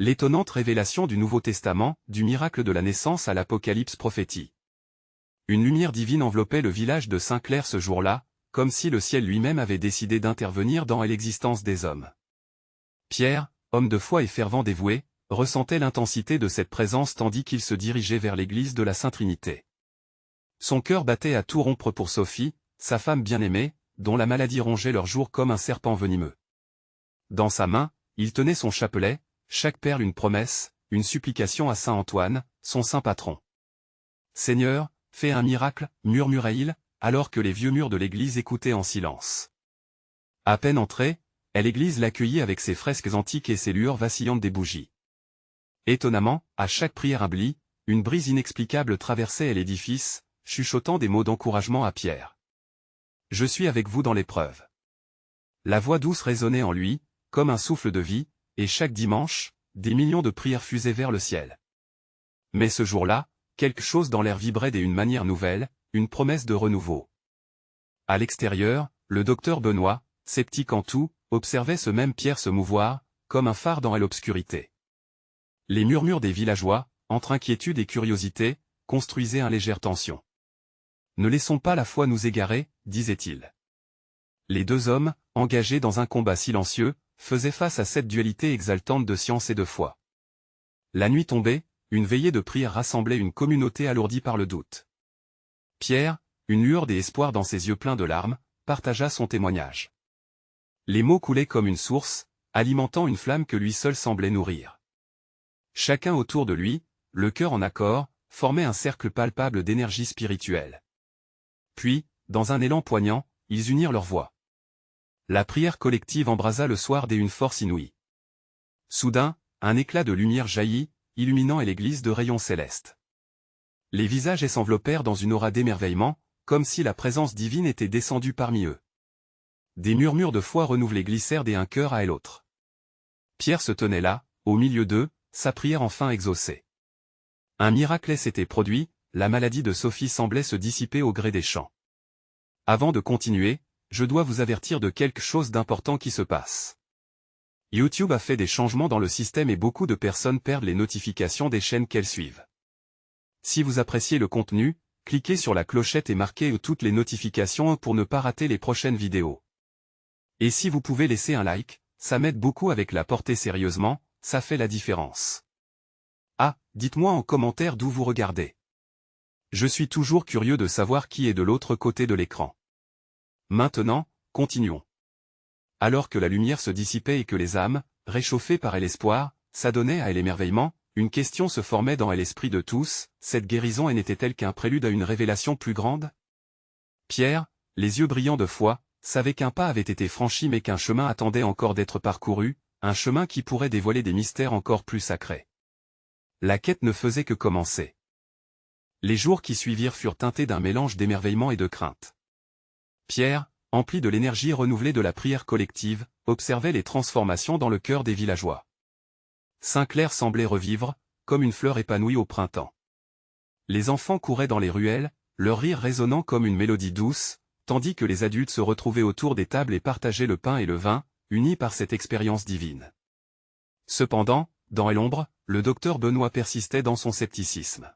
L'étonnante révélation du Nouveau Testament, du miracle de la naissance à l'Apocalypse prophétie. Une lumière divine enveloppait le village de Saint-Clair ce jour-là, comme si le ciel lui-même avait décidé d'intervenir dans l'existence des hommes. Pierre, homme de foi et fervent dévoué, ressentait l'intensité de cette présence tandis qu'il se dirigeait vers l'église de la Sainte Trinité. Son cœur battait à tout rompre pour Sophie, sa femme bien-aimée, dont la maladie rongeait leurs jours comme un serpent venimeux. Dans sa main, il tenait son chapelet, chaque perle une promesse, une supplication à saint Antoine, son saint patron. « Seigneur, fais un miracle, murmurait-il, alors que les vieux murs de l'église écoutaient en silence. À peine entrée, l'église l'accueillit avec ses fresques antiques et ses lueurs vacillantes des bougies. Étonnamment, à chaque prière ablie, une brise inexplicable traversait l'édifice, chuchotant des mots d'encouragement à Pierre. « Je suis avec vous dans l'épreuve. » La voix douce résonnait en lui, comme un souffle de vie, et chaque dimanche, des millions de prières fusaient vers le ciel. Mais ce jour-là, quelque chose dans l'air vibrait d'une manière nouvelle, une promesse de renouveau. À l'extérieur, le docteur Benoît, sceptique en tout, observait ce même Pierre se mouvoir, comme un phare dans l'obscurité. Les murmures des villageois, entre inquiétude et curiosité, construisaient une légère tension. « Ne laissons pas la foi nous égarer, disait-il. » Les deux hommes, engagés dans un combat silencieux, faisaient face à cette dualité exaltante de science et de foi. La nuit tombait, une veillée de prière rassemblait une communauté alourdie par le doute. Pierre, une lueur d'espoir dans ses yeux pleins de larmes, partagea son témoignage. Les mots coulaient comme une source, alimentant une flamme que lui seul semblait nourrir. Chacun autour de lui, le cœur en accord, formait un cercle palpable d'énergie spirituelle. Puis, dans un élan poignant, ils unirent leurs voix. La prière collective embrasa le soir d'une force inouïe. Soudain, un éclat de lumière jaillit, illuminant l'église de rayons célestes. Les visages s'enveloppèrent dans une aura d'émerveillement, comme si la présence divine était descendue parmi eux. Des murmures de foi renouvelés glissèrent d'un cœur à l'autre. Pierre se tenait là, au milieu d'eux, sa prière enfin exaucée. Un miracle s'était produit, la maladie de Sophie semblait se dissiper au gré des chants. Avant de continuer, je dois vous avertir de quelque chose d'important qui se passe. YouTube a fait des changements dans le système et beaucoup de personnes perdent les notifications des chaînes qu'elles suivent. Si vous appréciez le contenu, cliquez sur la clochette et marquez toutes les notifications pour ne pas rater les prochaines vidéos. Et si vous pouvez laisser un like, ça m'aide beaucoup avec la portée sérieusement, ça fait la différence. Ah, dites-moi en commentaire d'où vous regardez. Je suis toujours curieux de savoir qui est de l'autre côté de l'écran. Maintenant, continuons. Alors que la lumière se dissipait et que les âmes, réchauffées par l'espoir, s'adonnaient à l'émerveillement, une question se formait dans l'esprit de tous, cette guérison n'était-elle qu'un prélude à une révélation plus grande? Pierre, les yeux brillants de foi, savait qu'un pas avait été franchi mais qu'un chemin attendait encore d'être parcouru, un chemin qui pourrait dévoiler des mystères encore plus sacrés. La quête ne faisait que commencer. Les jours qui suivirent furent teintés d'un mélange d'émerveillement et de crainte. Pierre, empli de l'énergie renouvelée de la prière collective, observait les transformations dans le cœur des villageois. Saint-Clair semblait revivre, comme une fleur épanouie au printemps. Les enfants couraient dans les ruelles, leur rire résonnant comme une mélodie douce, tandis que les adultes se retrouvaient autour des tables et partageaient le pain et le vin, unis par cette expérience divine. Cependant, dans l'ombre, le docteur Benoît persistait dans son scepticisme.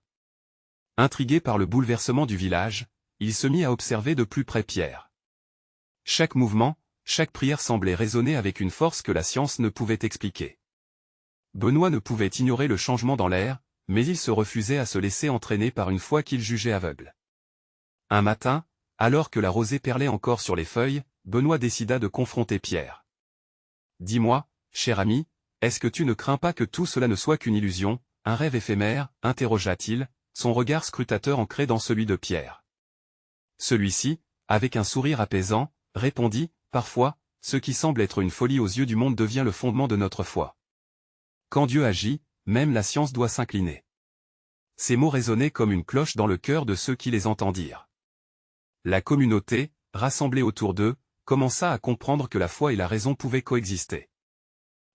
Intrigué par le bouleversement du village, il se mit à observer de plus près Pierre. Chaque mouvement, chaque prière semblait résonner avec une force que la science ne pouvait expliquer. Benoît ne pouvait ignorer le changement dans l'air, mais il se refusait à se laisser entraîner par une foi qu'il jugeait aveugle. Un matin, alors que la rosée perlait encore sur les feuilles, Benoît décida de confronter Pierre. « Dis-moi, cher ami, est-ce que tu ne crains pas que tout cela ne soit qu'une illusion, un rêve éphémère ?» interrogea-t-il, son regard scrutateur ancré dans celui de Pierre. Celui-ci, avec un sourire apaisant, répondit, « Parfois, ce qui semble être une folie aux yeux du monde devient le fondement de notre foi. Quand Dieu agit, même la science doit s'incliner. » Ces mots résonnaient comme une cloche dans le cœur de ceux qui les entendirent. La communauté, rassemblée autour d'eux, commença à comprendre que la foi et la raison pouvaient coexister.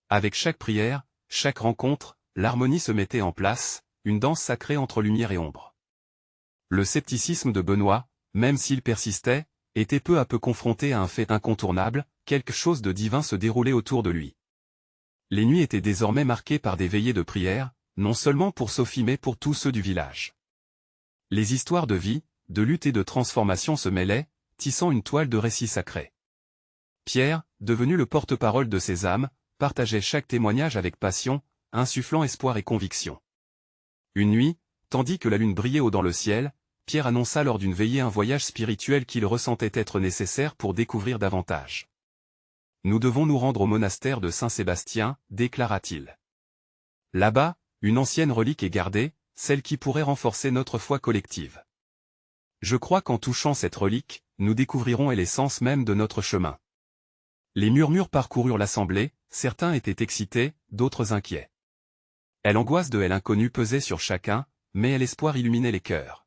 Avec chaque prière, chaque rencontre, l'harmonie se mettait en place, une danse sacrée entre lumière et ombre. Le scepticisme de Benoît, même s'il persistait, était peu à peu confronté à un fait incontournable, quelque chose de divin se déroulait autour de lui. Les nuits étaient désormais marquées par des veillées de prière, non seulement pour Sophie mais pour tous ceux du village. Les histoires de vie, de lutte et de transformation se mêlaient, tissant une toile de récits sacrés. Pierre, devenu le porte-parole de ces âmes, partageait chaque témoignage avec passion, insufflant espoir et conviction. Une nuit, tandis que la lune brillait haut dans le ciel, Pierre annonça lors d'une veillée un voyage spirituel qu'il ressentait être nécessaire pour découvrir davantage. « Nous devons nous rendre au monastère de Saint-Sébastien », déclara-t-il. Là-bas, une ancienne relique est gardée, celle qui pourrait renforcer notre foi collective. Je crois qu'en touchant cette relique, nous découvrirons l'essence même de notre chemin. Les murmures parcoururent l'assemblée, certains étaient excités, d'autres inquiets. L'angoisse de l'inconnu pesait sur chacun, mais l'espoir illuminait les cœurs.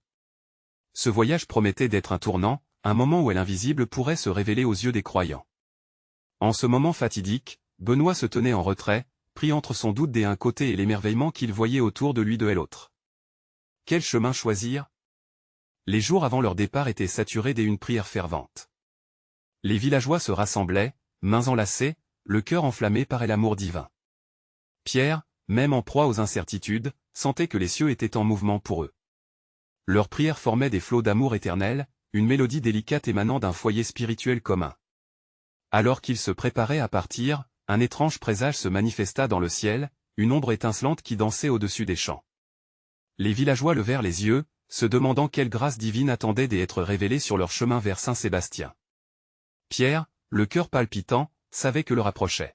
Ce voyage promettait d'être un tournant, un moment où l'invisible pourrait se révéler aux yeux des croyants. En ce moment fatidique, Benoît se tenait en retrait, pris entre son doute d'un côté et l'émerveillement qu'il voyait autour de lui de l'autre. Quel chemin choisir? Les jours avant leur départ étaient saturés d'une prière fervente. Les villageois se rassemblaient, mains enlacées, le cœur enflammé par l'amour divin. Pierre, même en proie aux incertitudes, sentait que les cieux étaient en mouvement pour eux. Leurs prières formaient des flots d'amour éternel, une mélodie délicate émanant d'un foyer spirituel commun. Alors qu'ils se préparaient à partir, un étrange présage se manifesta dans le ciel, une ombre étincelante qui dansait au-dessus des champs. Les villageois levèrent les yeux, se demandant quelle grâce divine attendait d'être révélée sur leur chemin vers Saint-Sébastien. Pierre, le cœur palpitant, savait que l'heure approchait.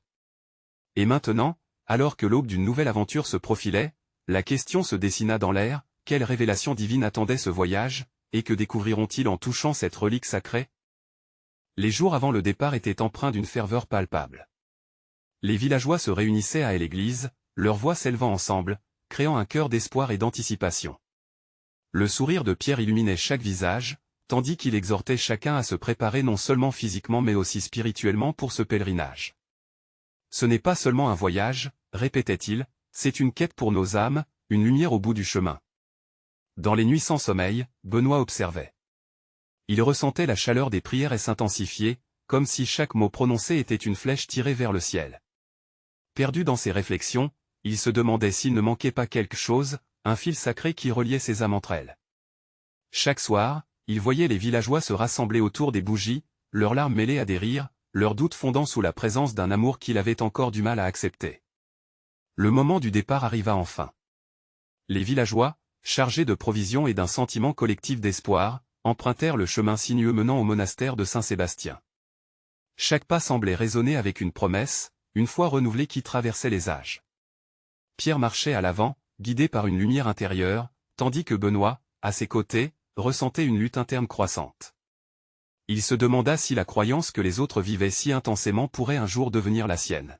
Et maintenant, alors que l'aube d'une nouvelle aventure se profilait, la question se dessina dans l'air, quelle révélation divine attendait ce voyage, et que découvriront-ils en touchant cette relique sacrée? Les jours avant le départ étaient empreints d'une ferveur palpable. Les villageois se réunissaient à l'église, leurs voix s'élevant ensemble, créant un chœur d'espoir et d'anticipation. Le sourire de Pierre illuminait chaque visage, tandis qu'il exhortait chacun à se préparer non seulement physiquement mais aussi spirituellement pour ce pèlerinage. Ce n'est pas seulement un voyage, répétait-il, c'est une quête pour nos âmes, une lumière au bout du chemin. Dans les nuits sans sommeil, Benoît observait. Il ressentait la chaleur des prières et s'intensifiait, comme si chaque mot prononcé était une flèche tirée vers le ciel. Perdu dans ses réflexions, il se demandait s'il ne manquait pas quelque chose, un fil sacré qui reliait ces âmes entre elles. Chaque soir, il voyait les villageois se rassembler autour des bougies, leurs larmes mêlées à des rires, leurs doutes fondant sous la présence d'un amour qu'il avait encore du mal à accepter. Le moment du départ arriva enfin. Les villageois, chargés de provisions et d'un sentiment collectif d'espoir, empruntèrent le chemin sinueux menant au monastère de Saint-Sébastien. Chaque pas semblait résonner avec une promesse, une foi renouvelée qui traversait les âges. Pierre marchait à l'avant, guidé par une lumière intérieure, tandis que Benoît, à ses côtés, ressentait une lutte interne croissante. Il se demanda si la croyance que les autres vivaient si intensément pourrait un jour devenir la sienne.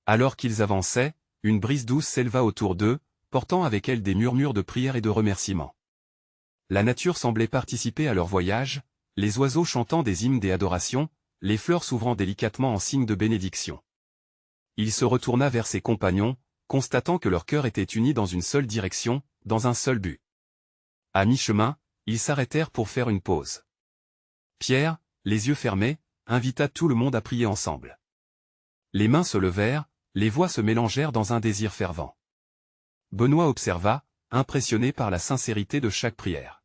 Alors qu'ils avançaient, une brise douce s'éleva autour d'eux, portant avec elle des murmures de prière et de remerciements. La nature semblait participer à leur voyage, les oiseaux chantant des hymnes et adorations, les fleurs s'ouvrant délicatement en signe de bénédiction. Il se retourna vers ses compagnons, constatant que leur cœur était uni dans une seule direction, dans un seul but. À mi-chemin, ils s'arrêtèrent pour faire une pause. Pierre, les yeux fermés, invita tout le monde à prier ensemble. Les mains se levèrent, les voix se mélangèrent dans un désir fervent. Benoît observa, impressionné par la sincérité de chaque prière.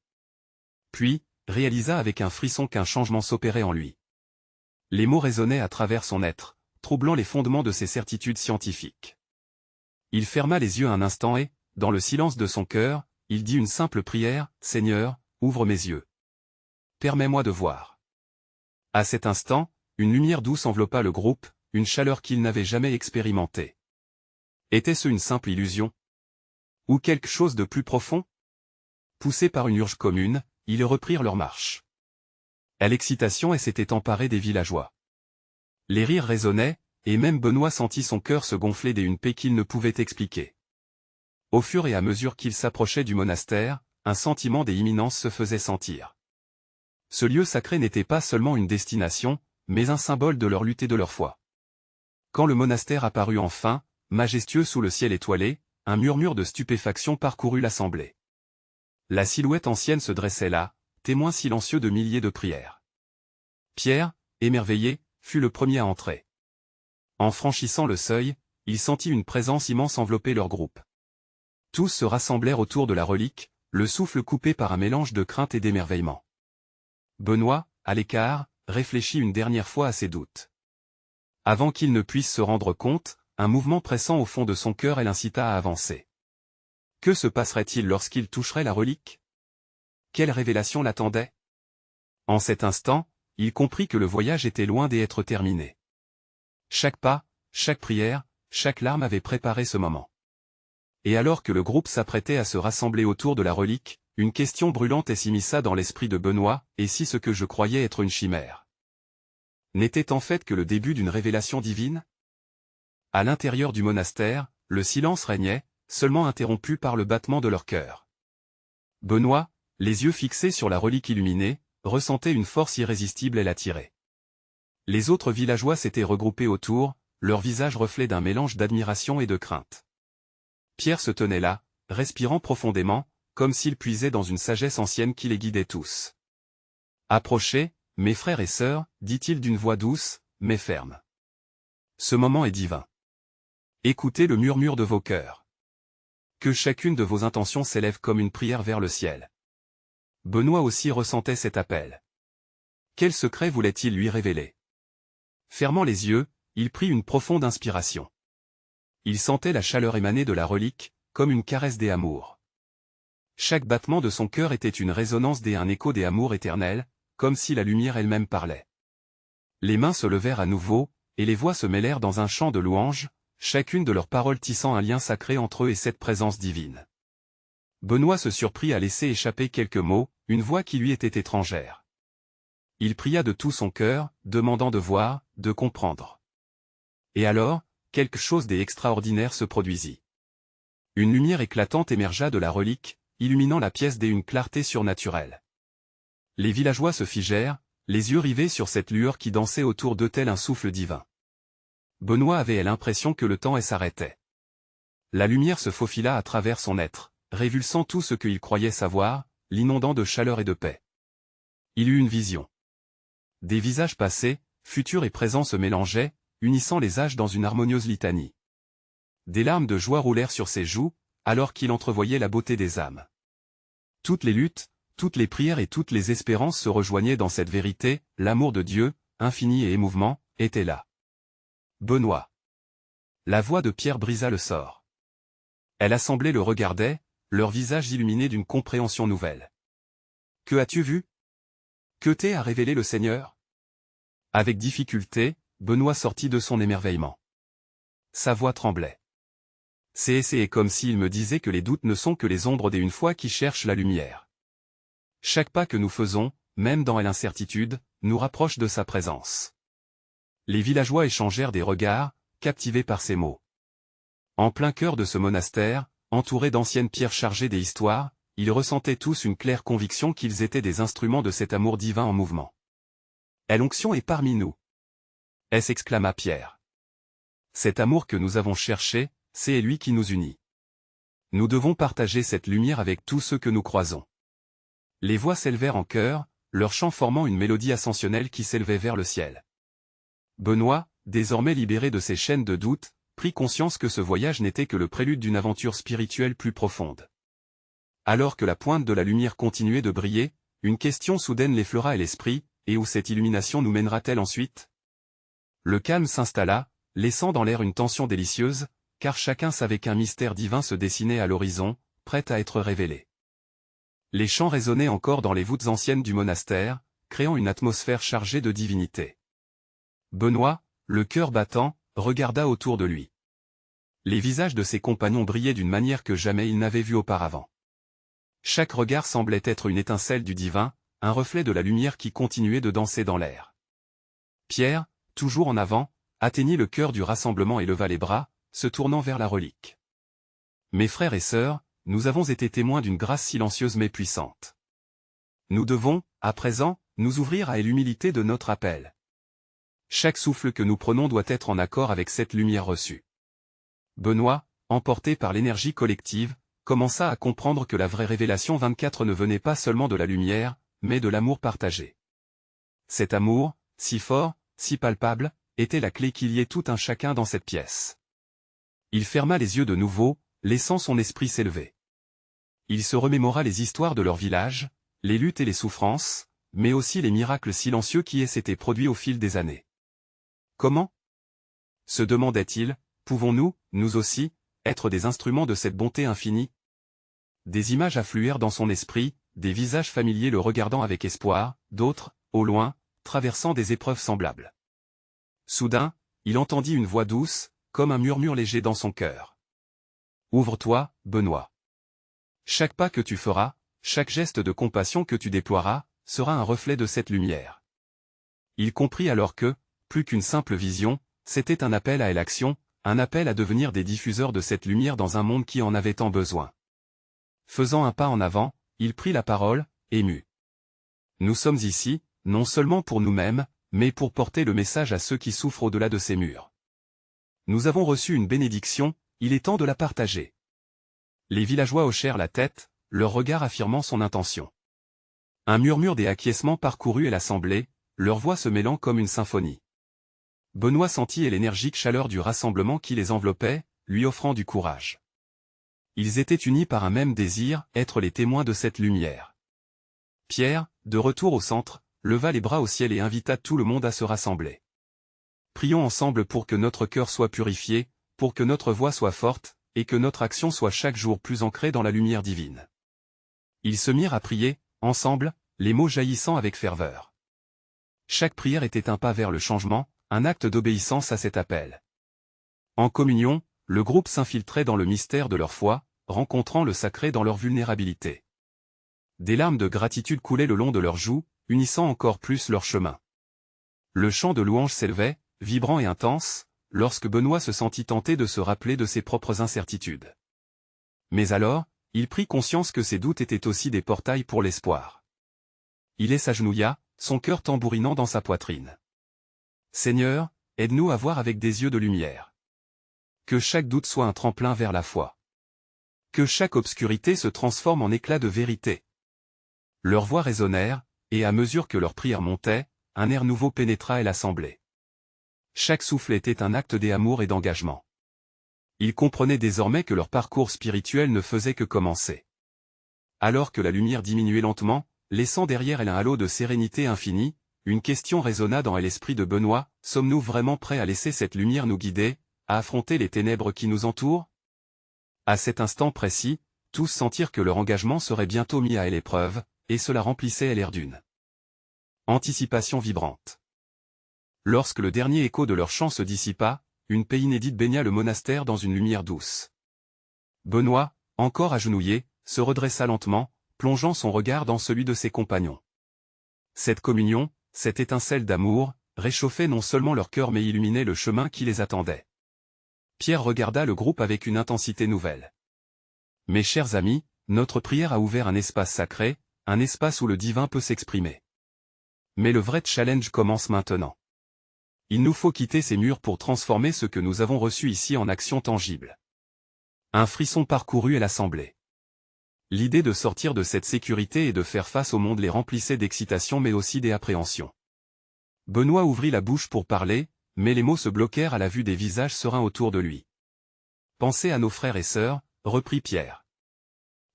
Puis, réalisa avec un frisson qu'un changement s'opérait en lui. Les mots résonnaient à travers son être, troublant les fondements de ses certitudes scientifiques. Il ferma les yeux un instant et, dans le silence de son cœur, il dit une simple prière, « Seigneur, ouvre mes yeux. Permets-moi de voir. » À cet instant, une lumière douce enveloppa le groupe, une chaleur qu'il n'avait jamais expérimentée. Était-ce une simple illusion? Ou quelque chose de plus profond? Poussés par une urge commune, ils reprirent leur marche. L'excitation s'était emparée des villageois. Les rires résonnaient, et même Benoît sentit son cœur se gonfler d'une paix qu'il ne pouvait expliquer. Au fur et à mesure qu'il s'approchait du monastère, un sentiment d'imminence se faisait sentir. Ce lieu sacré n'était pas seulement une destination, mais un symbole de leur lutte et de leur foi. Quand le monastère apparut enfin, majestueux sous le ciel étoilé, un murmure de stupéfaction parcourut l'assemblée. La silhouette ancienne se dressait là, témoin silencieux de milliers de prières. Pierre, émerveillé, fut le premier à entrer. En franchissant le seuil, il sentit une présence immense envelopper leur groupe. Tous se rassemblèrent autour de la relique, le souffle coupé par un mélange de crainte et d'émerveillement. Benoît, à l'écart, réfléchit une dernière fois à ses doutes. Avant qu'il ne puisse se rendre compte, un mouvement pressant au fond de son cœur l'incita à avancer. Que se passerait-il lorsqu'il toucherait la relique? Quelle révélation l'attendait? En cet instant, il comprit que le voyage était loin d'être terminé. Chaque pas, chaque prière, chaque larme avait préparé ce moment. Et alors que le groupe s'apprêtait à se rassembler autour de la relique, une question brûlante s'immisça dans l'esprit de Benoît, et si ce que je croyais être une chimère n'était en fait que le début d'une révélation divine? À l'intérieur du monastère, le silence régnait, seulement interrompu par le battement de leur cœur. Benoît, les yeux fixés sur la relique illuminée, ressentait une force irrésistible et l'attirait. Les autres villageois s'étaient regroupés autour, leur visage reflet d'un mélange d'admiration et de crainte. Pierre se tenait là, respirant profondément, comme s'il puisait dans une sagesse ancienne qui les guidait tous. « Approchez, mes frères et sœurs, dit-il d'une voix douce, mais ferme. Ce moment est divin. Écoutez le murmure de vos cœurs. Que chacune de vos intentions s'élève comme une prière vers le ciel. » Benoît aussi ressentait cet appel. Quel secret voulait-il lui révéler? Fermant les yeux, il prit une profonde inspiration. Il sentait la chaleur émaner de la relique, comme une caresse des amours. Chaque battement de son cœur était une résonance un écho des amours éternels, comme si la lumière elle-même parlait. Les mains se levèrent à nouveau, et les voix se mêlèrent dans un chant de louange, chacune de leurs paroles tissant un lien sacré entre eux et cette présence divine. Benoît se surprit à laisser échapper quelques mots, une voix qui lui était étrangère. Il pria de tout son cœur, demandant de voir, de comprendre. Et alors, quelque chose d'extraordinaire se produisit. Une lumière éclatante émergea de la relique, illuminant la pièce d'une clarté surnaturelle. Les villageois se figèrent, les yeux rivés sur cette lueur qui dansait autour d'eux tel un souffle divin. Benoît avait l'impression que le temps s'arrêtait. La lumière se faufila à travers son être, révulsant tout ce qu'il croyait savoir, l'inondant de chaleur et de paix. Il eut une vision. Des visages passés, futurs et présents se mélangeaient, unissant les âges dans une harmonieuse litanie. Des larmes de joie roulèrent sur ses joues, alors qu'il entrevoyait la beauté des âmes. Toutes les luttes, toutes les prières et toutes les espérances se rejoignaient dans cette vérité, l'amour de Dieu, infini et émouvant, était là. Benoît. La voix de Pierre brisa le sort. Elle assemblée le regardait, leur visage illuminé d'une compréhension nouvelle. Que as-tu vu? Que t'est a révélé le Seigneur? Avec difficulté, Benoît sortit de son émerveillement. Sa voix tremblait. C'est comme s'il me disait que les doutes ne sont que les ombres d'une foi qui cherche la lumière. Chaque pas que nous faisons, même dans l'incertitude, nous rapproche de sa présence. Les villageois échangèrent des regards, captivés par ces mots. En plein cœur de ce monastère, entourés d'anciennes pierres chargées des histoires, ils ressentaient tous une claire conviction qu'ils étaient des instruments de cet amour divin en mouvement. « L'onction est parmi nous. » s'exclama Pierre. Cet amour que nous avons cherché, c'est lui qui nous unit. Nous devons partager cette lumière avec tous ceux que nous croisons. Les voix s'élevèrent en chœur, leur chant formant une mélodie ascensionnelle qui s'élevait vers le ciel. Benoît, désormais libéré de ses chaînes de doute, prit conscience que ce voyage n'était que le prélude d'une aventure spirituelle plus profonde. Alors que la pointe de la lumière continuait de briller, une question soudaine l'effleura l'esprit, et où cette illumination nous mènera-t-elle ensuite? Le calme s'installa, laissant dans l'air une tension délicieuse, car chacun savait qu'un mystère divin se dessinait à l'horizon, prêt à être révélé. Les chants résonnaient encore dans les voûtes anciennes du monastère, créant une atmosphère chargée de divinité. Benoît, le cœur battant, regarda autour de lui. Les visages de ses compagnons brillaient d'une manière que jamais il n'avait vue auparavant. Chaque regard semblait être une étincelle du divin, un reflet de la lumière qui continuait de danser dans l'air. Pierre, toujours en avant, atteignit le cœur du rassemblement et leva les bras, se tournant vers la relique. Mes frères et sœurs, nous avons été témoins d'une grâce silencieuse mais puissante. Nous devons, à présent, nous ouvrir à l'humilité de notre appel. Chaque souffle que nous prenons doit être en accord avec cette lumière reçue. Benoît, emporté par l'énergie collective, commença à comprendre que la vraie révélation 24 ne venait pas seulement de la lumière, mais de l'amour partagé. Cet amour, si fort, si palpable, était la clé qui liait tout un chacun dans cette pièce. Il ferma les yeux de nouveau, laissant son esprit s'élever. Il se remémora les histoires de leur village, les luttes et les souffrances, mais aussi les miracles silencieux qui s'étaient produits au fil des années. Comment? Se demandait-il, pouvons-nous, nous aussi, être des instruments de cette bonté infinie? Des images affluèrent dans son esprit, des visages familiers le regardant avec espoir, d'autres, au loin, traversant des épreuves semblables. Soudain, il entendit une voix douce, comme un murmure léger dans son cœur. Ouvre-toi, Benoît. Chaque pas que tu feras, chaque geste de compassion que tu déploieras, sera un reflet de cette lumière. Il comprit alors que, plus qu'une simple vision, c'était un appel à l'action, un appel à devenir des diffuseurs de cette lumière dans un monde qui en avait tant besoin. Faisant un pas en avant, il prit la parole, ému. Nous sommes ici, non seulement pour nous-mêmes, mais pour porter le message à ceux qui souffrent au-delà de ces murs. Nous avons reçu une bénédiction, il est temps de la partager. Les villageois hochèrent la tête, leur regard affirmant son intention. Un murmure des acquiescements parcourut l'assemblée, leur voix se mêlant comme une symphonie. Benoît sentit l'énergique chaleur du rassemblement qui les enveloppait, lui offrant du courage. Ils étaient unis par un même désir, être les témoins de cette lumière. Pierre, de retour au centre, leva les bras au ciel et invita tout le monde à se rassembler. Prions ensemble pour que notre cœur soit purifié, pour que notre voix soit forte, et que notre action soit chaque jour plus ancrée dans la lumière divine. Ils se mirent à prier, ensemble, les mots jaillissant avec ferveur. Chaque prière était un pas vers le changement, un acte d'obéissance à cet appel. En communion, le groupe s'infiltrait dans le mystère de leur foi, rencontrant le sacré dans leur vulnérabilité. Des larmes de gratitude coulaient le long de leurs joues, unissant encore plus leur chemin. Le chant de louange s'élevait, vibrant et intense, lorsque Benoît se sentit tenté de se rappeler de ses propres incertitudes. Mais alors, il prit conscience que ses doutes étaient aussi des portails pour l'espoir. Il s'agenouilla, son cœur tambourinant dans sa poitrine. Seigneur, aide-nous à voir avec des yeux de lumière. Que chaque doute soit un tremplin vers la foi. Que chaque obscurité se transforme en éclat de vérité. Leurs voix résonnèrent, et à mesure que leur prière montait, un air nouveau pénétra l'assemblée. Chaque souffle était un acte d'amour et d'engagement. Ils comprenaient désormais que leur parcours spirituel ne faisait que commencer. Alors que la lumière diminuait lentement, laissant derrière elle un halo de sérénité infinie, une question résonna dans l'esprit de Benoît, sommes-nous vraiment prêts à laisser cette lumière nous guider, à affronter les ténèbres qui nous entourent? À cet instant précis, tous sentirent que leur engagement serait bientôt mis à l'épreuve, et cela remplissait l'air d'une anticipation vibrante. Lorsque le dernier écho de leur chant se dissipa, une paix inédite baigna le monastère dans une lumière douce. Benoît, encore agenouillé, se redressa lentement, plongeant son regard dans celui de ses compagnons. Cette communion, cette étincelle d'amour, réchauffait non seulement leur cœur mais illuminait le chemin qui les attendait. Pierre regarda le groupe avec une intensité nouvelle. Mes chers amis, notre prière a ouvert un espace sacré, un espace où le divin peut s'exprimer. Mais le vrai challenge commence maintenant. Il nous faut quitter ces murs pour transformer ce que nous avons reçu ici en action tangible. Un frisson parcourut l'assemblée. L'idée de sortir de cette sécurité et de faire face au monde les remplissait d'excitation mais aussi d'appréhension. Benoît ouvrit la bouche pour parler, mais les mots se bloquèrent à la vue des visages sereins autour de lui. Pensez à nos frères et sœurs, reprit Pierre.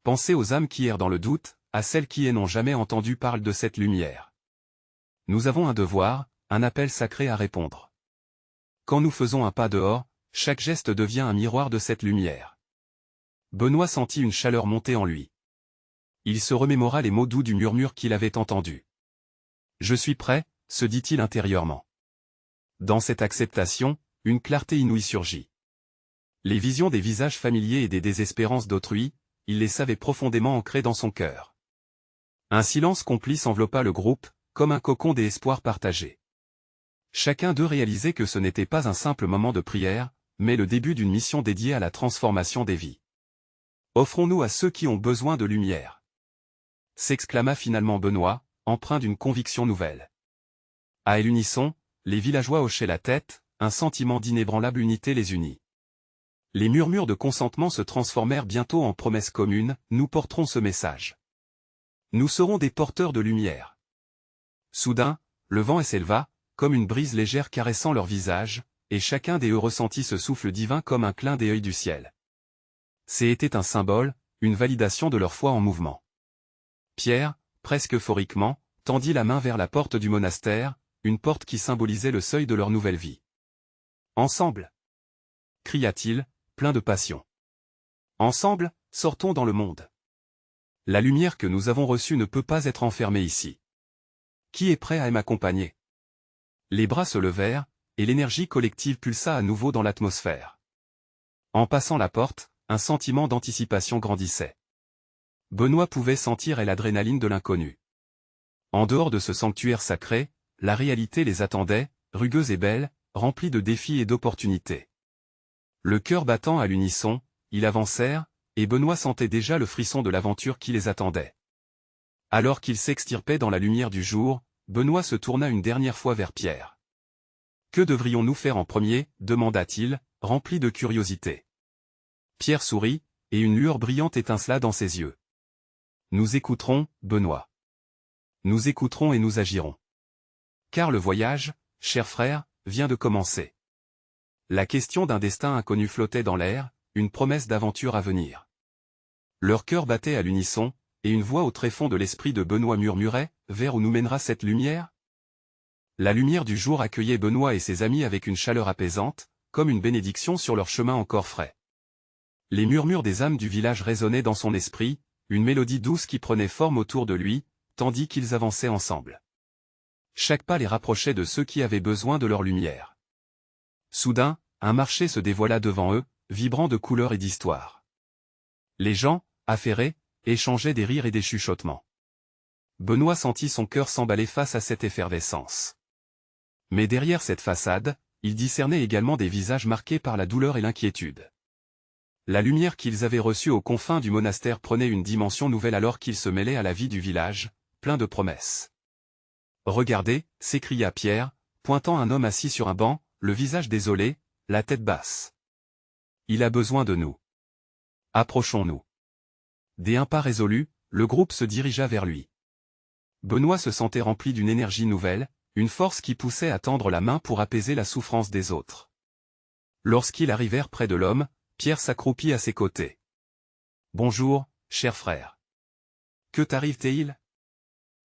Pensez aux âmes qui errent dans le doute, à celles qui n'ont jamais entendu parler de cette lumière. Nous avons un devoir, un appel sacré à répondre. Quand nous faisons un pas dehors, chaque geste devient un miroir de cette lumière. Benoît sentit une chaleur monter en lui. Il se remémora les mots doux du murmure qu'il avait entendu. « Je suis prêt », se dit-il intérieurement. Dans cette acceptation, une clarté inouïe surgit. Les visions des visages familiers et des désespérances d'autrui, il les savait profondément ancrées dans son cœur. Un silence complice enveloppa le groupe, comme un cocon d'espoir partagé. Chacun d'eux réalisait que ce n'était pas un simple moment de prière, mais le début d'une mission dédiée à la transformation des vies. Offrons-nous à ceux qui ont besoin de lumière. S'exclama finalement Benoît, empreint d'une conviction nouvelle. À l'unisson, les villageois hochaient la tête, un sentiment d'inébranlable unité les unit. Les murmures de consentement se transformèrent bientôt en promesses communes, nous porterons ce message. Nous serons des porteurs de lumière. Soudain, le vent s'éleva, comme une brise légère caressant leur visage, et chacun des eux ressentit ce souffle divin comme un clin d'œil du ciel. C'était un symbole, une validation de leur foi en mouvement. Pierre, presque euphoriquement, tendit la main vers la porte du monastère, une porte qui symbolisait le seuil de leur nouvelle vie. « Ensemble !» cria-t-il, plein de passion. « Ensemble, sortons dans le monde. La lumière que nous avons reçue ne peut pas être enfermée ici. Qui est prêt à m'accompagner ?» Les bras se levèrent, et l'énergie collective pulsa à nouveau dans l'atmosphère. En passant la porte, un sentiment d'anticipation grandissait. Benoît pouvait sentir l'adrénaline de l'inconnu. En dehors de ce sanctuaire sacré, la réalité les attendait, rugueuse et belle, remplie de défis et d'opportunités. Le cœur battant à l'unisson, ils avancèrent, et Benoît sentait déjà le frisson de l'aventure qui les attendait. Alors qu'ils s'extirpaient dans la lumière du jour, Benoît se tourna une dernière fois vers Pierre. « Que devrions-nous faire en premier » demanda-t-il, rempli de curiosité. Pierre sourit, et une lueur brillante étincela dans ses yeux. « Nous écouterons, Benoît. Nous écouterons et nous agirons. Car le voyage, cher frère, vient de commencer. » La question d'un destin inconnu flottait dans l'air, une promesse d'aventure à venir. Leur cœur battait à l'unisson, et une voix au tréfonds de l'esprit de Benoît murmurait « Vers où nous mènera cette lumière ?» La lumière du jour accueillait Benoît et ses amis avec une chaleur apaisante, comme une bénédiction sur leur chemin encore frais. Les murmures des âmes du village résonnaient dans son esprit, une mélodie douce qui prenait forme autour de lui, tandis qu'ils avançaient ensemble. Chaque pas les rapprochait de ceux qui avaient besoin de leur lumière. Soudain, un marché se dévoila devant eux, vibrant de couleurs et d'histoires. Les gens, affairés, échangeaient des rires et des chuchotements. Benoît sentit son cœur s'emballer face à cette effervescence. Mais derrière cette façade, il discernait également des visages marqués par la douleur et l'inquiétude. La lumière qu'ils avaient reçue aux confins du monastère prenait une dimension nouvelle alors qu'il se mêlait à la vie du village, plein de promesses. « Regardez » s'écria Pierre, pointant un homme assis sur un banc, le visage désolé, la tête basse. « Il a besoin de nous. Approchons-nous. » D'un pas résolu, le groupe se dirigea vers lui. Benoît se sentait rempli d'une énergie nouvelle, une force qui poussait à tendre la main pour apaiser la souffrance des autres. Lorsqu'ils arrivèrent près de l'homme, Pierre s'accroupit à ses côtés. « Bonjour, cher frère. Que t'arrive-t-il »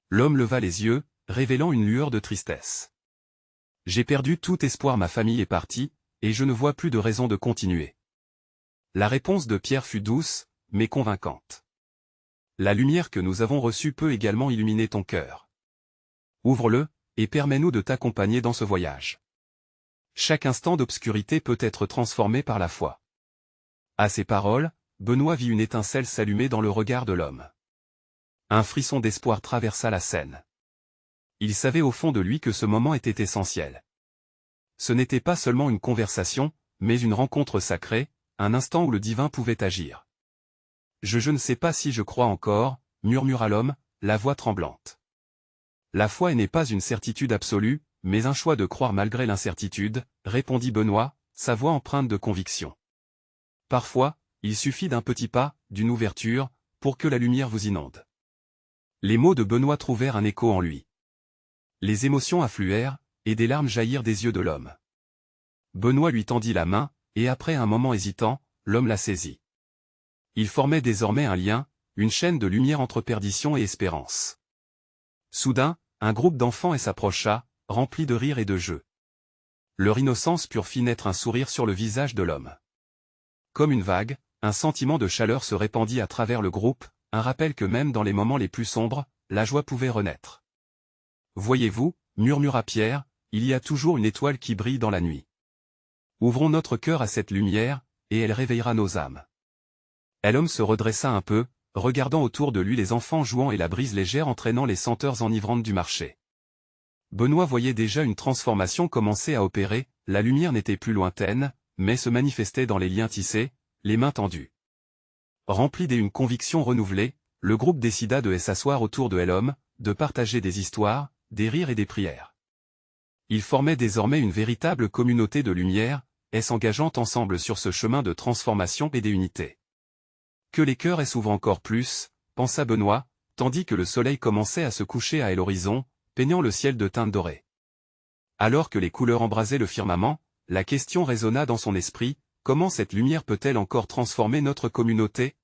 L'homme leva les yeux, révélant une lueur de tristesse. « J'ai perdu tout espoir, ma famille est partie, et je ne vois plus de raison de continuer. » La réponse de Pierre fut douce, mais convaincante. « La lumière que nous avons reçue peut également illuminer ton cœur. Ouvre-le, et permets-nous de t'accompagner dans ce voyage. Chaque instant d'obscurité peut être transformé par la foi. » À ces paroles, Benoît vit une étincelle s'allumer dans le regard de l'homme. Un frisson d'espoir traversa la scène. Il savait au fond de lui que ce moment était essentiel. Ce n'était pas seulement une conversation, mais une rencontre sacrée, un instant où le divin pouvait agir. « Je ne sais pas si je crois encore » murmura l'homme, la voix tremblante. La foi n'est pas une certitude absolue, mais un choix de croire malgré l'incertitude, répondit Benoît, sa voix empreinte de conviction. Parfois, il suffit d'un petit pas, d'une ouverture, pour que la lumière vous inonde. Les mots de Benoît trouvèrent un écho en lui. Les émotions affluèrent, et des larmes jaillirent des yeux de l'homme. Benoît lui tendit la main, et après un moment hésitant, l'homme la saisit. Il formait désormais un lien, une chaîne de lumière entre perdition et espérance. Soudain, un groupe d'enfants s'approcha, rempli de rire et de jeux. Leur innocence pure fit naître un sourire sur le visage de l'homme. Comme une vague, un sentiment de chaleur se répandit à travers le groupe, un rappel que même dans les moments les plus sombres, la joie pouvait renaître. « Voyez-vous, » murmura Pierre, « il y a toujours une étoile qui brille dans la nuit. Ouvrons notre cœur à cette lumière, et elle réveillera nos âmes. » L'homme se redressa un peu, regardant autour de lui les enfants jouant et la brise légère entraînant les senteurs enivrantes du marché. Benoît voyait déjà une transformation commencer à opérer, la lumière n'était plus lointaine, mais se manifestait dans les liens tissés, les mains tendues. Rempli d'une conviction renouvelée, le groupe décida de s'asseoir autour de l'homme, de partager des histoires, des rires et des prières. Ils formaient désormais une véritable communauté de lumière, s'engageant ensemble sur ce chemin de transformation et d'unité. Que les cœurs s'ouvrent encore plus, pensa Benoît, tandis que le soleil commençait à se coucher à l'horizon, peignant le ciel de teintes dorées. Alors que les couleurs embrasaient le firmament, la question résonna dans son esprit, comment cette lumière peut-elle encore transformer notre communauté?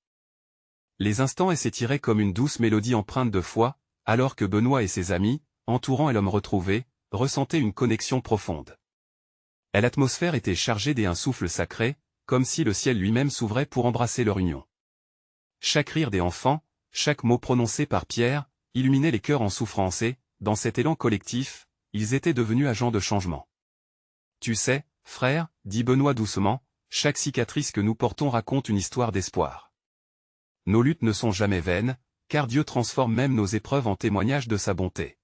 Les instants s'étiraient comme une douce mélodie empreinte de foi, alors que Benoît et ses amis, entourant l'homme retrouvé, ressentaient une connexion profonde. L'atmosphère était chargée d'un souffle sacré, comme si le ciel lui-même s'ouvrait pour embrasser leur union. Chaque rire des enfants, chaque mot prononcé par Pierre, illuminait les cœurs en souffrance et, dans cet élan collectif, ils étaient devenus agents de changement. Tu sais, frère, dit Benoît doucement, chaque cicatrice que nous portons raconte une histoire d'espoir. Nos luttes ne sont jamais vaines, car Dieu transforme même nos épreuves en témoignages de sa bonté.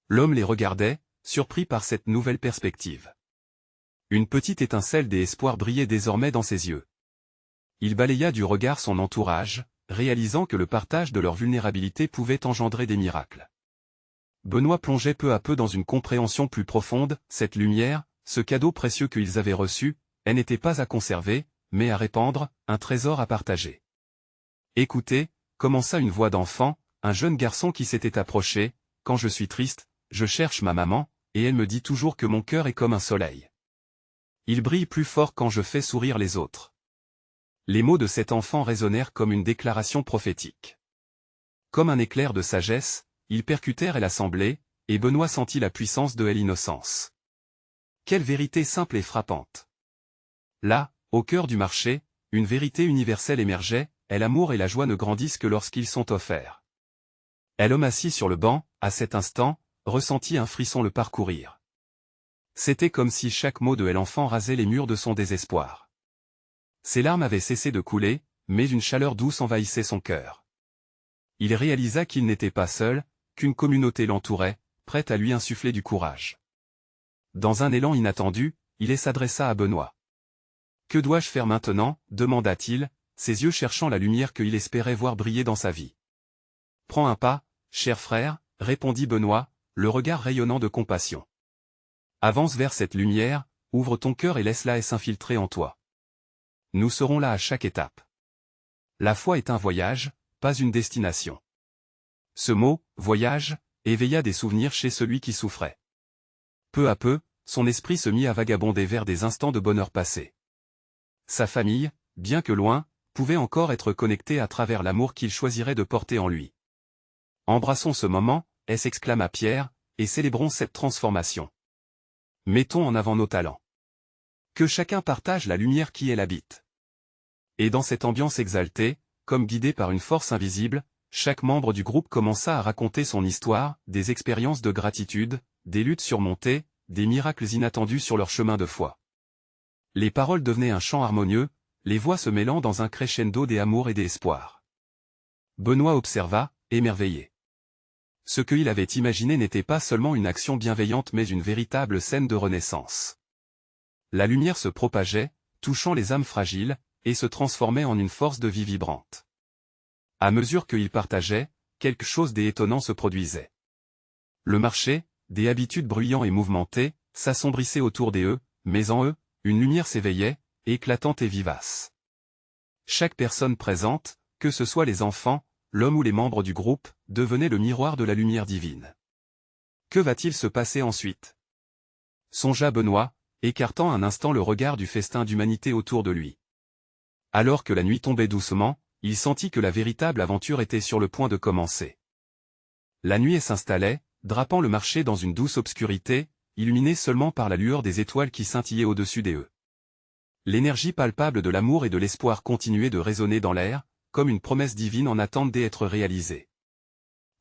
L'homme les regardait, surpris par cette nouvelle perspective. Une petite étincelle d'espoir brillait désormais dans ses yeux. Il balaya du regard son entourage, réalisant que le partage de leur vulnérabilité pouvait engendrer des miracles. Benoît plongeait peu à peu dans une compréhension plus profonde, cette lumière, ce cadeau précieux qu'ils avaient reçu, elle n'était pas à conserver, mais à répandre, un trésor à partager. Écoutez, commença une voix d'enfant, un jeune garçon qui s'était approché, quand je suis triste, je cherche ma maman, et elle me dit toujours que mon cœur est comme un soleil. Il brille plus fort quand je fais sourire les autres. Les mots de cet enfant résonnèrent comme une déclaration prophétique. Comme un éclair de sagesse, ils percutèrent l'assemblée, et Benoît sentit la puissance de l'innocence. Quelle vérité simple et frappante! Là, au cœur du marché, une vérité universelle émergeait, l'amour et la joie ne grandissent que lorsqu'ils sont offerts. L'homme assis sur le banc, à cet instant, ressentit un frisson le parcourir. C'était comme si chaque mot de l'enfant rasait les murs de son désespoir. Ses larmes avaient cessé de couler, mais une chaleur douce envahissait son cœur. Il réalisa qu'il n'était pas seul, qu'une communauté l'entourait, prête à lui insuffler du courage. Dans un élan inattendu, il s'adressa à Benoît. « Que dois-je faire maintenant » demanda-t-il, ses yeux cherchant la lumière qu'il espérait voir briller dans sa vie. « Prends un pas, cher frère » répondit Benoît, le regard rayonnant de compassion. Avance vers cette lumière, ouvre ton cœur et laisse-la s'infiltrer en toi. Nous serons là à chaque étape. La foi est un voyage, pas une destination. Ce mot, voyage, éveilla des souvenirs chez celui qui souffrait. Peu à peu, son esprit se mit à vagabonder vers des instants de bonheur passé. Sa famille, bien que loin, pouvait encore être connectée à travers l'amour qu'il choisirait de porter en lui. Embrassons ce moment, s'exclama Pierre, et célébrons cette transformation. Mettons en avant nos talents. Que chacun partage la lumière qui l'habite. Et dans cette ambiance exaltée, comme guidé par une force invisible, chaque membre du groupe commença à raconter son histoire, des expériences de gratitude, des luttes surmontées, des miracles inattendus sur leur chemin de foi. Les paroles devenaient un chant harmonieux, les voix se mêlant dans un crescendo d'amour et d'espoir. Benoît observa, émerveillé. Ce qu'il avait imaginé n'était pas seulement une action bienveillante mais une véritable scène de renaissance. La lumière se propageait, touchant les âmes fragiles, et se transformait en une force de vie vibrante. À mesure qu'ils partageaient, quelque chose d'étonnant se produisait. Le marché, des habitudes bruyants et mouvementés, s'assombrissait autour d'eux, mais en eux, une lumière s'éveillait, éclatante et vivace. Chaque personne présente, que ce soit les enfants, l'homme ou les membres du groupe, devenait le miroir de la lumière divine. Que va-t-il se passer ensuite? Songea Benoît, écartant un instant le regard du festin d'humanité autour de lui. Alors que la nuit tombait doucement, il sentit que la véritable aventure était sur le point de commencer. La nuit s'installait, drapant le marché dans une douce obscurité, illuminée seulement par la lueur des étoiles qui scintillaient au-dessus d'eux. L'énergie palpable de l'amour et de l'espoir continuait de résonner dans l'air, comme une promesse divine en attente d'être réalisée.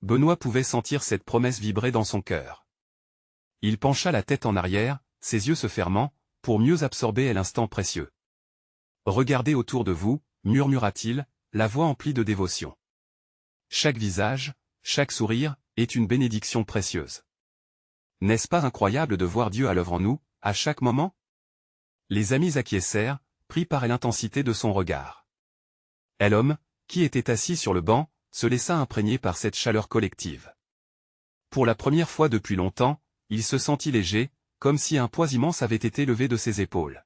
Benoît pouvait sentir cette promesse vibrer dans son cœur. Il pencha la tête en arrière, ses yeux se fermant, pour mieux absorber l'instant précieux. « Regardez autour de vous » murmura-t-il, la voix emplie de dévotion. Chaque visage, chaque sourire, est une bénédiction précieuse. N'est-ce pas incroyable de voir Dieu à l'œuvre en nous, à chaque moment? Les amis acquiescèrent, pris par l'intensité de son regard. L'homme, qui était assis sur le banc, se laissa imprégner par cette chaleur collective. Pour la première fois depuis longtemps, il se sentit léger, comme si un poids immense avait été levé de ses épaules.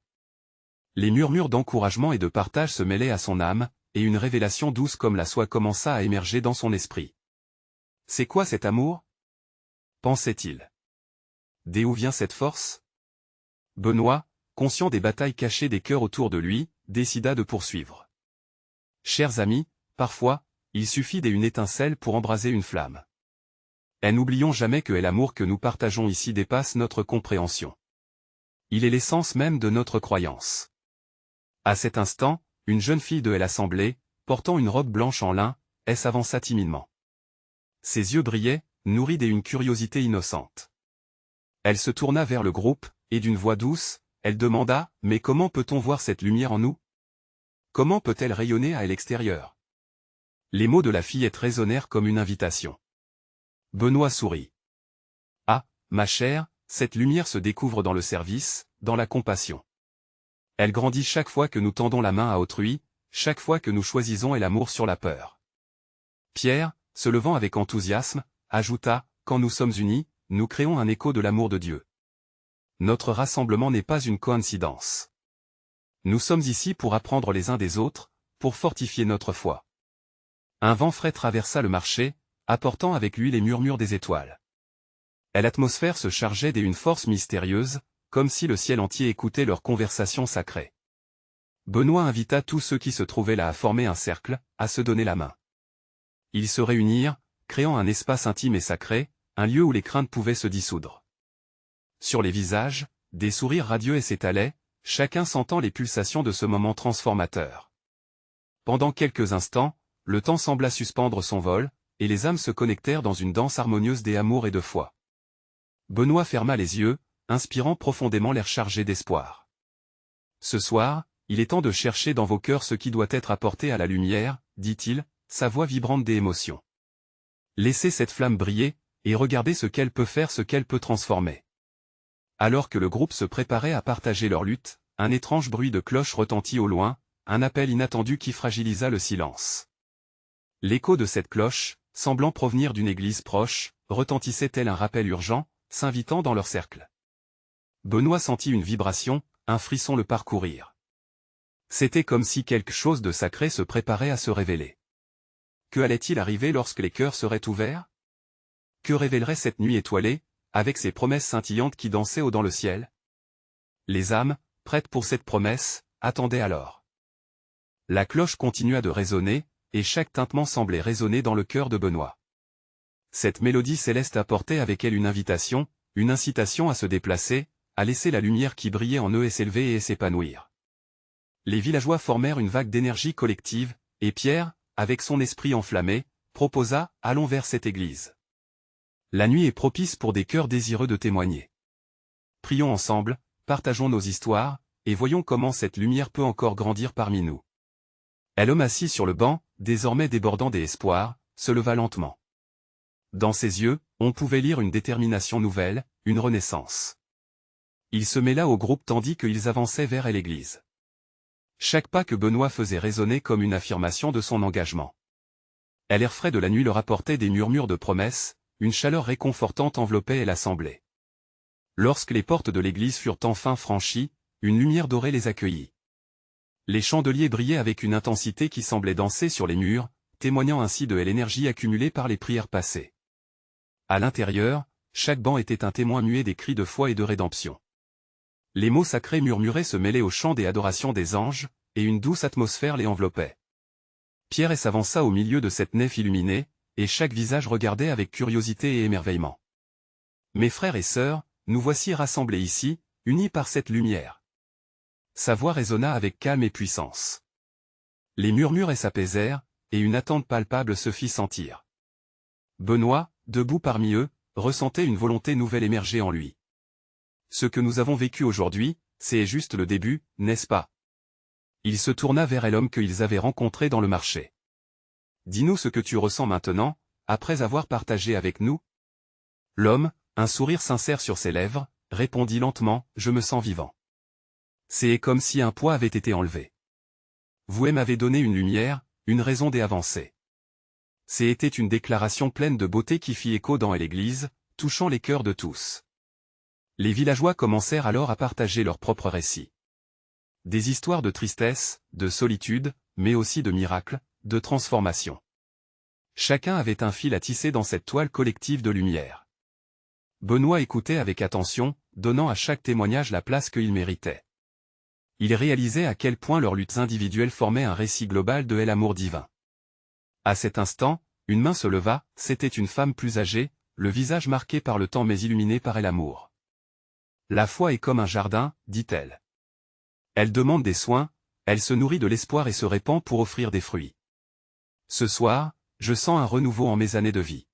Les murmures d'encouragement et de partage se mêlaient à son âme, et une révélation douce comme la soie commença à émerger dans son esprit. « C'est quoi cet amour » pensait-il. « D'où vient cette force » Benoît, conscient des batailles cachées des cœurs autour de lui, décida de poursuivre. Chers amis, parfois, il suffit d'une étincelle pour embraser une flamme. Et n'oublions jamais que l'amour que nous partageons ici dépasse notre compréhension. Il est l'essence même de notre croyance. À cet instant, une jeune fille de l'assemblée, portant une robe blanche en lin, s'avança timidement. Ses yeux brillaient, nourris d'une curiosité innocente. Elle se tourna vers le groupe, et d'une voix douce, elle demanda « Mais comment peut-on voir cette lumière en nous? Comment peut-elle rayonner à l'extérieur ?» Les mots de la fillette résonnèrent comme une invitation. Benoît sourit. « Ah, ma chère, cette lumière se découvre dans le service, dans la compassion. Elle grandit chaque fois que nous tendons la main à autrui, chaque fois que nous choisissons l'amour sur la peur. » Pierre, se levant avec enthousiasme, ajouta « Quand nous sommes unis, nous créons un écho de l'amour de Dieu. Notre rassemblement n'est pas une coïncidence. Nous sommes ici pour apprendre les uns des autres, pour fortifier notre foi. » Un vent frais traversa le marché, apportant avec lui les murmures des étoiles. Et l'atmosphère se chargeait d'une force mystérieuse, comme si le ciel entier écoutait leur conversation sacrée. Benoît invita tous ceux qui se trouvaient là à former un cercle, à se donner la main. Ils se réunirent, créant un espace intime et sacré, un lieu où les craintes pouvaient se dissoudre. Sur les visages, des sourires radieux s'étalaient, chacun sentant les pulsations de ce moment transformateur. Pendant quelques instants, le temps sembla suspendre son vol, et les âmes se connectèrent dans une danse harmonieuse d'amour et de foi. Benoît ferma les yeux, inspirant profondément l'air chargé d'espoir. Ce soir, il est temps de chercher dans vos cœurs ce qui doit être apporté à la lumière, dit-il, sa voix vibrante d'émotion. Laissez cette flamme briller, et regardez ce qu'elle peut faire, ce qu'elle peut transformer. Alors que le groupe se préparait à partager leur lutte, un étrange bruit de cloche retentit au loin, un appel inattendu qui fragilisa le silence. L'écho de cette cloche, semblant provenir d'une église proche, retentissait tel un rappel urgent, s'invitant dans leur cercle. Benoît sentit une vibration, un frisson le parcourir. C'était comme si quelque chose de sacré se préparait à se révéler. Que allait-il arriver lorsque les cœurs seraient ouverts? Que révélerait cette nuit étoilée, avec ses promesses scintillantes qui dansaient haut dans le ciel? Les âmes, prêtes pour cette promesse, attendaient alors. La cloche continua de résonner, et chaque tintement semblait résonner dans le cœur de Benoît. Cette mélodie céleste apportait avec elle une invitation, une incitation à se déplacer, à laisser la lumière qui brillait en eux s'élever et s'épanouir. Les villageois formèrent une vague d'énergie collective, et Pierre, avec son esprit enflammé, proposa « Allons vers cette église. La nuit est propice pour des cœurs désireux de témoigner. Prions ensemble, partageons nos histoires, et voyons comment cette lumière peut encore grandir parmi nous. » Et l'homme assis sur le banc, désormais débordant d'espoir, se leva lentement. Dans ses yeux, on pouvait lire une détermination nouvelle, une renaissance. Il se mêla au groupe tandis qu'ils avançaient vers l'église. Chaque pas que Benoît faisait résonnait comme une affirmation de son engagement. Et l'air frais de la nuit leur apportait des murmures de promesses, une chaleur réconfortante enveloppait l'assemblée. Lorsque les portes de l'église furent enfin franchies, une lumière dorée les accueillit. Les chandeliers brillaient avec une intensité qui semblait danser sur les murs, témoignant ainsi de l'énergie accumulée par les prières passées. À l'intérieur, chaque banc était un témoin muet des cris de foi et de rédemption. Les mots sacrés murmurés se mêlaient au chant des adorations des anges, et une douce atmosphère les enveloppait. Pierre s'avança au milieu de cette nef illuminée, et chaque visage regardait avec curiosité et émerveillement. « Mes frères et sœurs, nous voici rassemblés ici, unis par cette lumière. » Sa voix résonna avec calme et puissance. Les murmures s'apaisèrent, et une attente palpable se fit sentir. Benoît, debout parmi eux, ressentait une volonté nouvelle émerger en lui. Ce que nous avons vécu aujourd'hui, c'est juste le début, n'est-ce pas? Il se tourna vers l'homme qu'ils avaient rencontré dans le marché. Dis-nous ce que tu ressens maintenant, après avoir partagé avec nous. L'homme, un sourire sincère sur ses lèvres, répondit lentement, je me sens vivant. C'est comme si un poids avait été enlevé. Vous m'avez donné une lumière, une raison d'avancer. C'était une déclaration pleine de beauté qui fit écho dans l'église, touchant les cœurs de tous. Les villageois commencèrent alors à partager leurs propres récits. Des histoires de tristesse, de solitude, mais aussi de miracles, de transformation. Chacun avait un fil à tisser dans cette toile collective de lumière. Benoît écoutait avec attention, donnant à chaque témoignage la place qu'il méritait. Ils réalisaient à quel point leurs luttes individuelles formaient un récit global de l'amour divin. À cet instant, une main se leva, c'était une femme plus âgée, le visage marqué par le temps mais illuminé par l'amour. La foi est comme un jardin, dit-elle. Elle demande des soins, elle se nourrit de l'espoir et se répand pour offrir des fruits. Ce soir, je sens un renouveau en mes années de vie.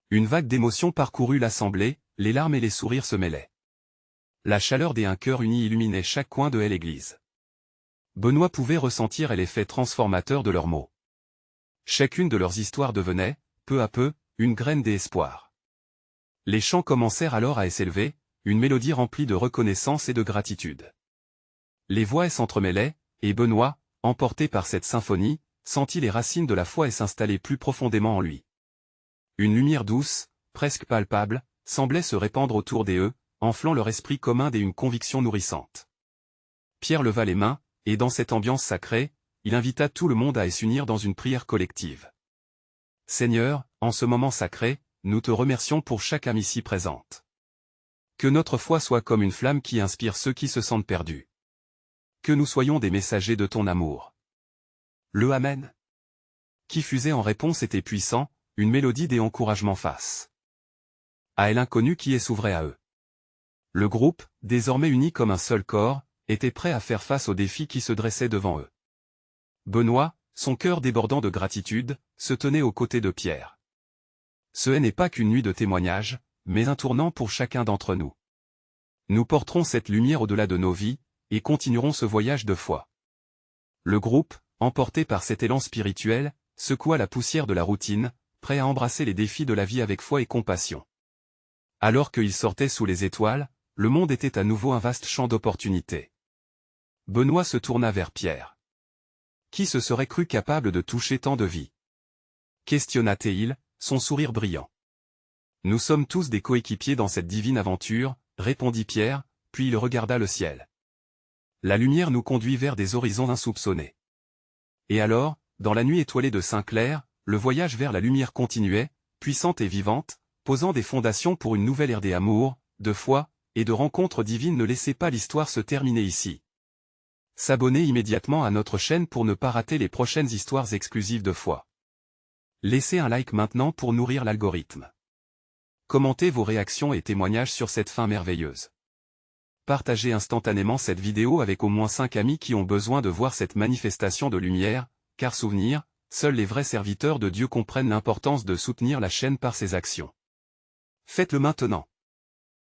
Une vague d'émotions parcourut l'assemblée, les larmes et les sourires se mêlaient. La chaleur des un cœur uni illuminait chaque coin de l'église. Benoît pouvait ressentir l'effet transformateur de leurs mots. Chacune de leurs histoires devenait, peu à peu, une graine d'espoir. Les chants commencèrent alors à s'élever, une mélodie remplie de reconnaissance et de gratitude. Les voix s'entremêlaient, et Benoît, emporté par cette symphonie, sentit les racines de la foi s'installer plus profondément en lui. Une lumière douce, presque palpable, semblait se répandre autour d'eux, enflant leur esprit commun et une conviction nourrissante. Pierre leva les mains, et dans cette ambiance sacrée, il invita tout le monde à s'unir dans une prière collective. Seigneur, en ce moment sacré, nous te remercions pour chaque âme ici présente. Que notre foi soit comme une flamme qui inspire ceux qui se sentent perdus. Que nous soyons des messagers de ton amour. Le Amen. Qui fusait en réponse était puissant, une mélodie des encouragements face à l'inconnu qui s'ouvrait à eux. Le groupe, désormais uni comme un seul corps, était prêt à faire face aux défis qui se dressaient devant eux. Benoît, son cœur débordant de gratitude, se tenait aux côtés de Pierre. Ce n'est pas qu'une nuit de témoignage, mais un tournant pour chacun d'entre nous. Nous porterons cette lumière au-delà de nos vies, et continuerons ce voyage de foi. Le groupe, emporté par cet élan spirituel, secoua la poussière de la routine, prêt à embrasser les défis de la vie avec foi et compassion. Alors qu'ils sortaient sous les étoiles, le monde était à nouveau un vaste champ d'opportunités. Benoît se tourna vers Pierre. Qui se serait cru capable de toucher tant de vies? Questionna-t-il, son sourire brillant. Nous sommes tous des coéquipiers dans cette divine aventure, répondit Pierre, puis il regarda le ciel. La lumière nous conduit vers des horizons insoupçonnés. Et alors, dans la nuit étoilée de Saint-Clair, le voyage vers la lumière continuait, puissante et vivante, posant des fondations pour une nouvelle ère d'amour, de foi, et de rencontres divines. Ne laissez pas l'histoire se terminer ici. S'abonner immédiatement à notre chaîne pour ne pas rater les prochaines histoires exclusives de foi. Laissez un like maintenant pour nourrir l'algorithme. Commentez vos réactions et témoignages sur cette fin merveilleuse. Partagez instantanément cette vidéo avec au moins 5 amis qui ont besoin de voir cette manifestation de lumière, car souvenir, seuls les vrais serviteurs de Dieu comprennent l'importance de soutenir la chaîne par ses actions. Faites-le maintenant.